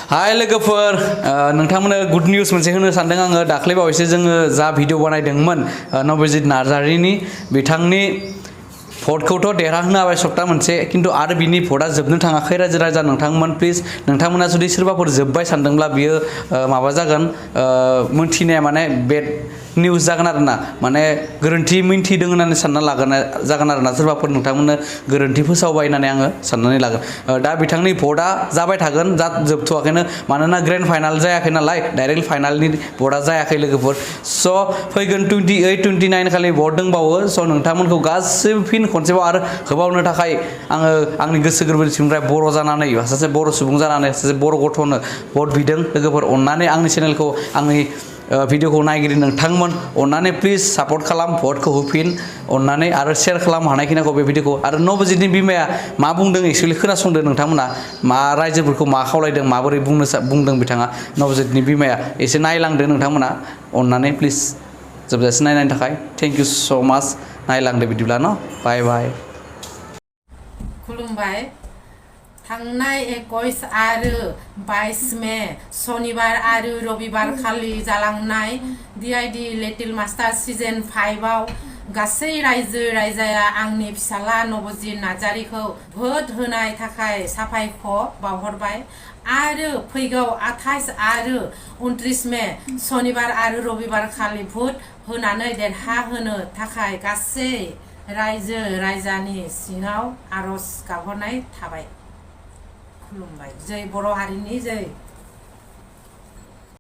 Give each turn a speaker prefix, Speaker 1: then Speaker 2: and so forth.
Speaker 1: हाय लोगोफोर नोंथांमोननो good news मोनसे होनो सानदों आङो दाख्लै बावैसो जोङो जा भिडिअ बानायदोंमोन नबजित नार्जारिनि बिथांनि भटखौथ' देरहाहोनो हाबाय सप्ता मोनसे खिन्थु आरो बिनि भटआ जोबनो थाङाखै रायजो राजा नोंथांमोन प्लिज नोंथांमोना जुदि सोरबाफोर जोब्बाय सानदोंब्ला बियो माबा जागोन मोनथिनाया माने बेड निउस जागोन आरोना माने गोरोन्थि मिन्थिदों होननानै सानना लागोन जागोन आरोना सोरबाफोर नोंथांमोननो गोरोन्थि फोसावबाय होननानै आङो साननानै लागोन दा बिथांनि भटआ जाबाय थागोन जोबथ'वाखैनो मानोना ग्रेन्ड फाइनाल जायाखै नालाय डाइरेक्ट फाइनालनि भटआ जायाखै लोगोफोर स' फैगोन 28 29 खालि भट दंबावो स' नोंथांमोनखौ गासैबो फिन खनसेबाव आरो होबावनो थाखाय आङो आंनि गोसो गोरबोनिफ्राय बर' जानानै सासे बर' सुबुं जानानै सासे बर' गथ'नो भट बिदों लोगोफोर अन्नानै आंनि चेनेलखौ आंनि भिडिअखौ नायगिरि नोंथांमोन अन्नानै प्लिज सापर्ट खालाम भटखौ होफिन अन्नानै आरो शेयार खालाम हानायखिनिखौ बे भिडिअखौ आरो नबजितनि बिमाया मा बुंदों एक्सुवेलि खोनासंदों नोंथांमोना मा रायजोफोरखौ मा खावलायदों माबोरै बुंदों बिथाङा नबजितनि बिमाया एसे नायलांदो नोंथांमोना अन्नानै प्लिज जोबजासिम नायनायनि थाखाय थेंक इउ स' माच नायलांदो बिदिब्ला न बाय बाय
Speaker 2: खुलुमबाय थांनाय 21 आरो 22 मे शनिबार आरो रबिबार खालि जालांनाय डिआइडि लिटिल मास्टार सिजन 5 आव गासै रायजो राजाया आंनि फिसाला नबजित नार्जारिखौ भोट होनाय थाखाय साबायखर बावहरबाय आरो फैगौ 28 आरो 29 मे शनिबार आरो रबिबार खालि भोट होनानै देरहाहोनो थाखाय गासै रायजो राजानि सिङाव आरज गाबहरनाय थाबाय खुलुमबाय जै बर' हारिनि जै